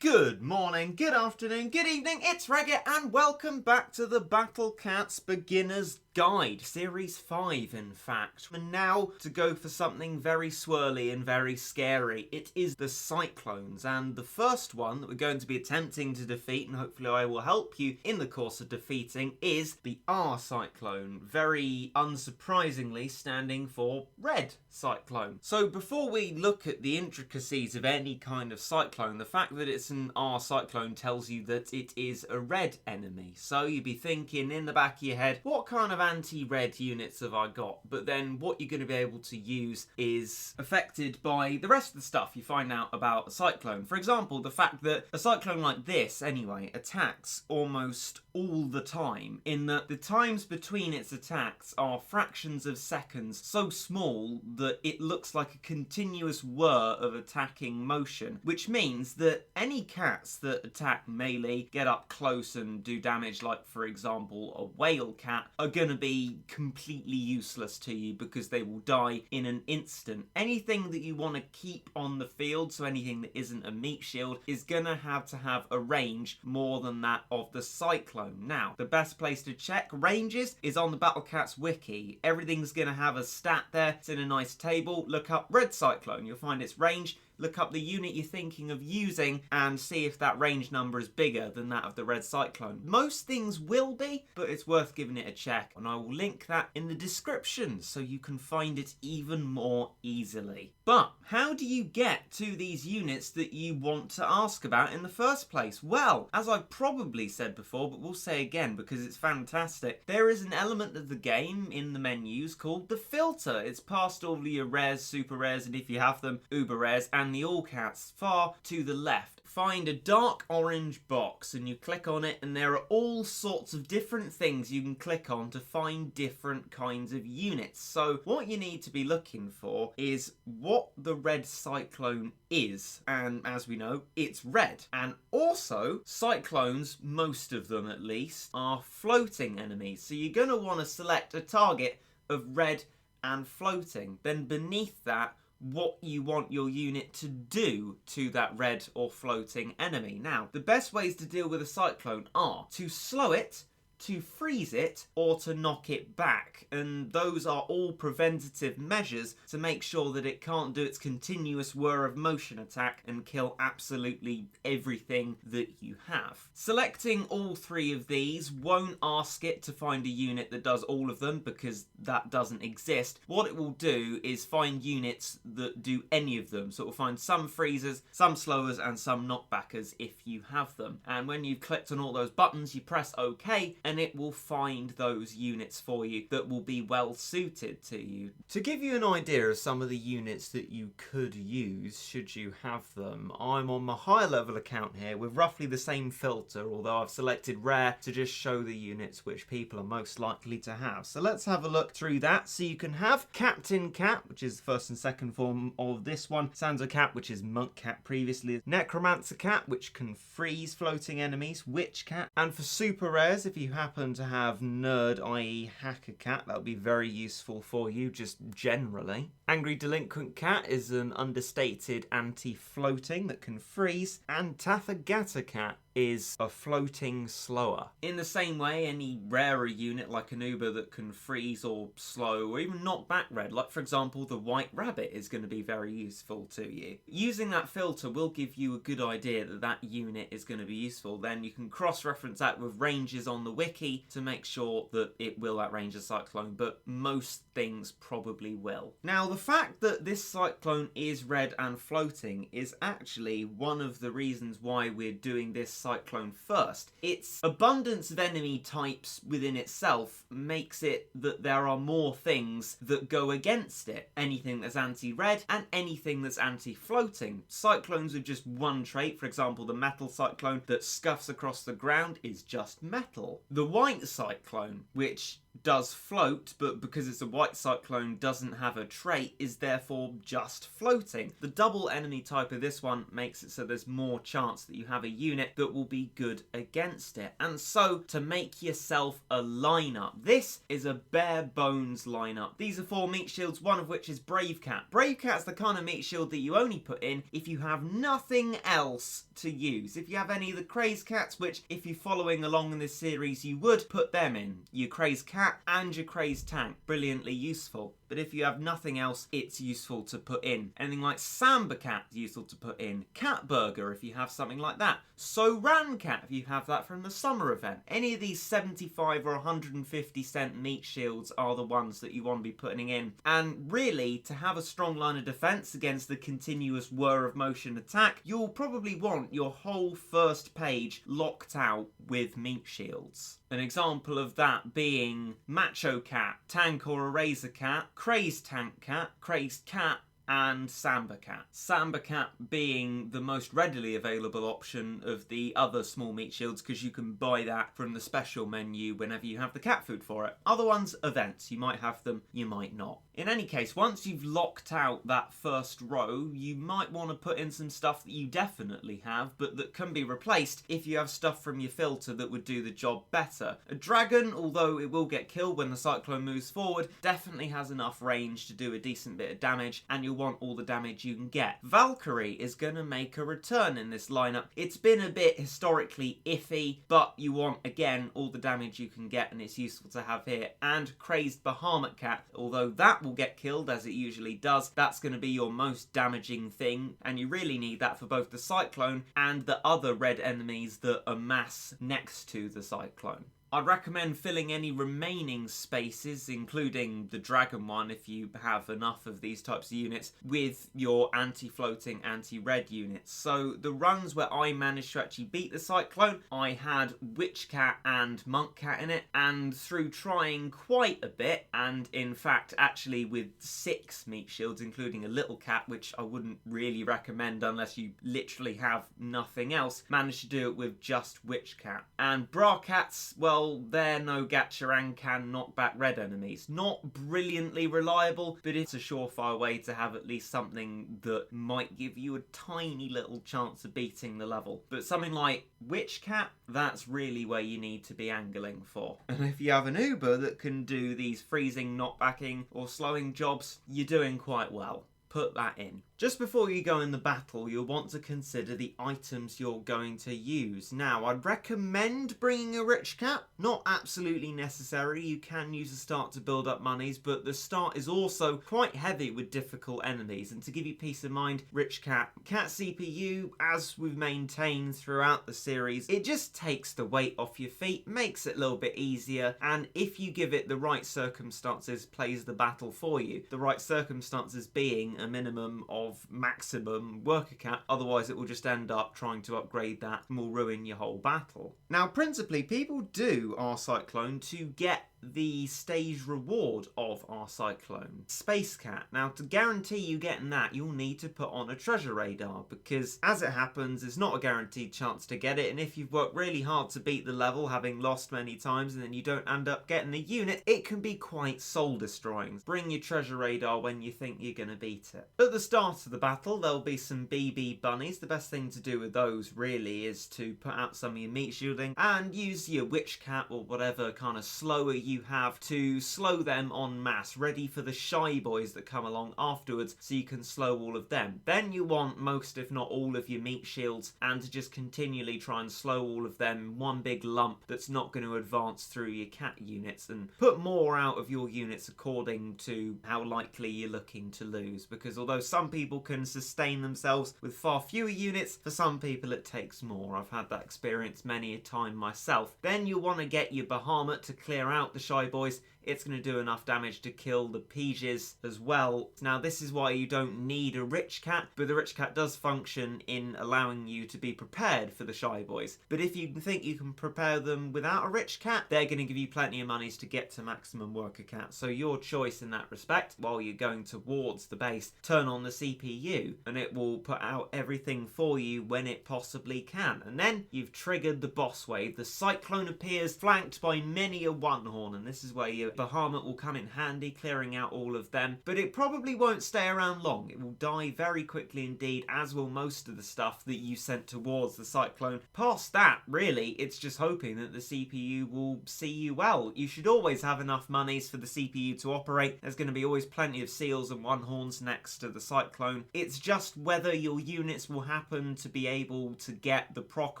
Good morning, good afternoon, good evening, it's Regit and welcome back to the Battle Cats Beginner's Guide, Series 5 in fact. And now to go for something very swirly and very scary. It is the Cyclones, and the first one that we're going to be attempting to defeat, and hopefully I will help you in the course of defeating, is the R-Cyclone. Very unsurprisingly standing for Red Cyclone. So before we look at the intricacies of any kind of cyclone, the fact that it's an R-Cyclone tells you that it is a red enemy. So you'd be thinking in the back of your head, what kind of anti-red units have I got? But then what you're going to be able to use is affected by the rest of the stuff you find out about a cyclone. For example, the fact that a cyclone like this, anyway, attacks almost all the time, in that the times between its attacks are fractions of seconds, so small that it looks like a continuous whir of attacking motion, which means that any cats that attack melee, get up close and do damage, like for example a whale cat, are going to be completely useless to you because they will die in an instant. Anything that you want to keep on the field, so anything that isn't a meat shield, is going to have a range more than that of the cyclone. Now, the best place to check ranges is on the Battle Cats wiki. Everything's going to have a stat there. It's in a nice table. Look up Red Cyclone. You'll find its range. Look up the unit you're thinking of using and see if that range number is bigger than that of the Red Cyclone. Most things will be, but it's worth giving it a check, and I will link that in the description so you can find it even more easily. But how do you get to these units that you want to ask about in the first place? Well, as I've probably said before, but we'll say again because it's fantastic, there is an element of the game in the menus called the filter. It's past all your rares, super rares, and if you have them, uber rares, and the all cats far to the left. Find a dark orange box and you click on it, and there are all sorts of different things you can click on to find different kinds of units. So what you need to be looking for is what the Red Cyclone is, and as we know, it's red. And also, cyclones, most of them at least, are floating enemies. So you're going to want to select a target of red and floating. Then beneath that, what you want your unit to do to that red or floating enemy. Now, the best ways to deal with a cyclone are to slow it, to freeze it, or to knock it back, and those are all preventative measures to make sure that it can't do its continuous whir of motion attack and kill absolutely everything that you have. Selecting all three of these won't ask it to find a unit that does all of them, because that doesn't exist. What it will do is find units that do any of them, so it will find some freezers, some slowers, and some knockbackers if you have them. And when you've clicked on all those buttons, you press OK, and it will find those units for you that will be well suited to you. To give you an idea of some of the units that you could use should you have them, I'm on my higher level account here with roughly the same filter, although I've selected rare to just show the units which people are most likely to have. So let's have a look through that. So you can have Captain Cat, which is the first and second form of this one, Sansa Cat, which is Monk Cat previously, Necromancer Cat, which can freeze floating enemies, Witch Cat, and for super rares, if you happen to have Nerd, i.e. Hacker Cat, that would be very useful for you, just generally. Angry Delinquent Cat is an understated anti-floating that can freeze, and Tathagata Cat is a floating slower. In the same way, any rarer unit like an Uber that can freeze or slow or even knock back red, like for example the White Rabbit, is going to be very useful to you. Using that filter will give you a good idea that that unit is going to be useful. Then you can cross-reference that with ranges on the wiki to make sure that it will outrange a cyclone, but most things probably will. Now, the fact that this cyclone is red and floating is actually one of the reasons why we're doing this cyclone first. Its abundance of enemy types within itself makes it that there are more things that go against it. Anything that's anti-red and anything that's anti-floating. Cyclones with just one trait, for example the metal cyclone that scuffs across the ground, is just metal. The white cyclone, which does float, but because it's a white cyclone doesn't have a trait, is therefore just floating. The double enemy type of this one makes it so there's more chance that you have a unit that will be good against it. And so to make yourself a lineup, this is a bare bones lineup. These are 4 meat shields, one of which is Brave Cat. Brave Cat's the kind of meat shield that you only put in if you have nothing else to use. If you have any of the Crazed Cats, which if you're following along in this series you would put them in. Your Crazed Cat and your Crazed Tank, brilliantly useful. But if you have nothing else, it's useful to put in. Anything like Samba Cat, useful to put in. Cat Burger, if you have something like that. Soran Cat, if you have that from the summer event. Any of these 75 or 150 cent meat shields are the ones that you want to be putting in. And really, to have a strong line of defense against the continuous whir of motion attack, you'll probably want your whole first page locked out with meat shields. An example of that being Macho Cat, Tank or Eraser Cat, Crazed Tank Cat, Crazed Cat, and Samba Cat. Samba Cat being the most readily available option of the other small meat shields because you can buy that from the special menu whenever you have the cat food for it. Other ones, events. You might have them, you might not. In any case, once you've locked out that first row, you might want to put in some stuff that you definitely have, but that can be replaced if you have stuff from your filter that would do the job better. A dragon, although it will get killed when the cyclone moves forward, definitely has enough range to do a decent bit of damage, and you'll want all the damage you can get. Valkyrie is going to make a return in this lineup. It's been a bit historically iffy, but you want, again, all the damage you can get, and it's useful to have here. And Crazed Bahamut Cat, although that will get killed, as it usually does, that's going to be your most damaging thing, and you really need that for both the Cyclone and the other red enemies that amass next to the Cyclone. I'd recommend filling any remaining spaces, including the dragon one if you have enough of these types of units, with your anti-floating, anti-red units. So the runs where I managed to actually beat the Cyclone, I had Witch Cat and Monk Cat in it, and through trying quite a bit, and in fact actually with 6 meat shields, including a little cat, which I wouldn't really recommend unless you literally have nothing else, managed to do it with just Witch Cat. And Bra Cats, well, they're no gacha and can knock back red enemies. Not brilliantly reliable, but it's a surefire way to have at least something that might give you a tiny little chance of beating the level. But something like Witch Cat, that's really where you need to be angling for. And if you have an Uber that can do these freezing, knockbacking, or slowing jobs, you're doing quite well. Put that in. Just before you go in the battle, you'll want to consider the items you're going to use. Now, I'd recommend bringing a Rich Cat. Not absolutely necessary. You can use a start to build up monies, but the start is also quite heavy with difficult enemies. And to give you peace of mind, Rich Cat, Cat CPU, as we've maintained throughout the series, it just takes the weight off your feet, makes it a little bit easier, and if you give it the right circumstances, plays the battle for you. The right circumstances being a minimum of maximum worker cat, otherwise it will just end up trying to upgrade that and will ruin your whole battle. Now, principally, people do R-Cyclone to get the stage reward of R-Cyclone, Space Cat. Now, to guarantee you getting that, you'll need to put on a treasure radar, because as it happens, it's not a guaranteed chance to get it, and if you've worked really hard to beat the level, having lost many times, and then you don't end up getting the unit, it can be quite soul destroying. Bring your treasure radar when you think you're going to beat it. At the start of the battle, there'll be some BB bunnies. The best thing to do with those really is to put out some of your meat shielding and use your Witch Cat or whatever kind of slower you have to slow them en masse, ready for the shy boys that come along afterwards, so you can slow all of them. Then you want most, if not all, of your meat shields, and to just continually try and slow all of them in one big lump that's not going to advance through your cat units, and put more out of your units according to how likely you're looking to lose, because although some people can sustain themselves with far fewer units, for some people it takes more. I've had that experience many a time myself. Then you'll want to get your Bahamut to clear out the shy boys. it's going to do enough damage to kill the Pieges as well. Now this is why you don't need a rich cat, but the rich cat does function in allowing you to be prepared for the shy boys. But if you think you can prepare them without a rich cat, they're going to give you plenty of monies to get to maximum worker cat. So your choice in that respect, while you're going towards the base, turn on the CPU and it will put out everything for you when it possibly can. And then you've triggered the boss wave. The Cyclone appears flanked by many a one horn, and this is where your Bahamut will come in handy, clearing out all of them. But it probably won't stay around long. It will die very quickly indeed, as will most of the stuff that you sent towards the Cyclone. Past that, really, it's just hoping that the CPU will see you well. You should always have enough monies for the CPU to operate. There's going to be always plenty of seals and one horns next to the Cyclone. It's just whether your units will happen to be able to get the proc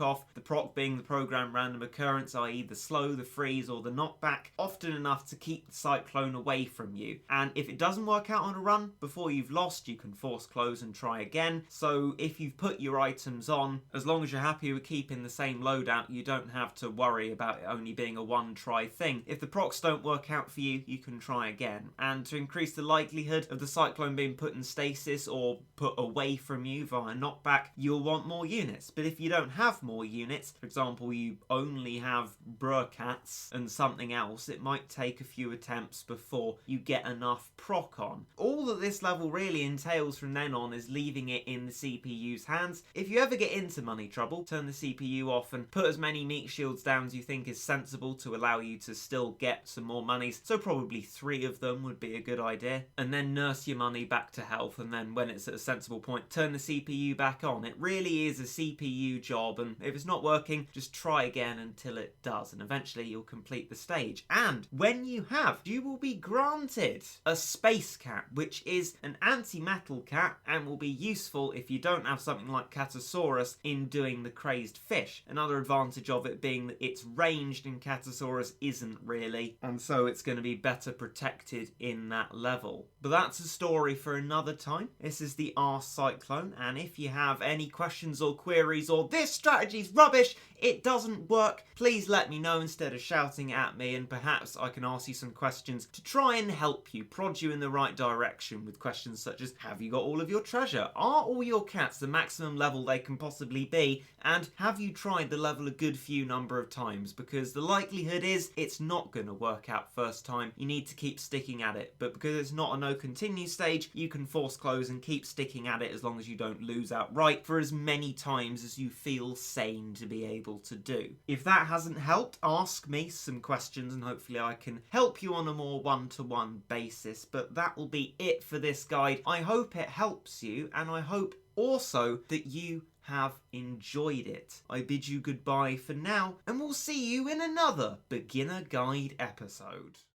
off, the proc being the program random occurrence, i.e. the slow, the freeze or the knockback, often enough to keep the Cyclone away from you. And if it doesn't work out on a run before you've lost, you can force close and try again. So if you've put your items on, as long as you're happy with keeping the same loadout, you don't have to worry about it only being a one try thing. If the procs don't work out for you, you can try again. And to increase the likelihood of the Cyclone being put in stasis or put away from you via knockback, you'll want more units. But if you don't have more units, for example you only have Brurcats and something else, it might take a few attempts before you get enough proc on. All that this level really entails from then on is leaving it in the CPU's hands. If you ever get into money trouble, turn the CPU off and put as many meat shields down as you think is sensible to allow you to still get some more monies. So probably 3 of them would be a good idea. And then nurse your money back to health, and then when it's at a sensible point, turn the CPU back on. It really is a CPU job, and if it's not working, just try again until it does, and eventually you'll complete the stage. And when you have, you will be granted a space cat, which is an anti-metal cat and will be useful if you don't have something like Catasaurus in doing the crazed fish. Another advantage of it being that it's ranged and Catasaurus isn't really, and so it's going to be better protected in that level. But that's a story for another time. This is the R-Cyclone, and if you have any questions or queries or this strategy's rubbish, it doesn't work, please let me know instead of shouting at me, and perhaps I can ask you some questions to try and help you, prod you in the right direction with questions such as, have you got all of your treasure? Are all your cats the maximum level they can possibly be? And have you tried the level a good few number of times? Because the likelihood is it's not going to work out first time. You need to keep sticking at it, but because it's not a no continue stage, you can force close and keep sticking at it as long as you don't lose outright for as many times as you feel sane to be able to do. If that hasn't helped, ask me some questions and hopefully I can help you on a more one-to-one basis. But that will be it for this guide. I hope it helps you, and I hope also that you have enjoyed it. I bid you goodbye for now, and we'll see you in another beginner guide episode.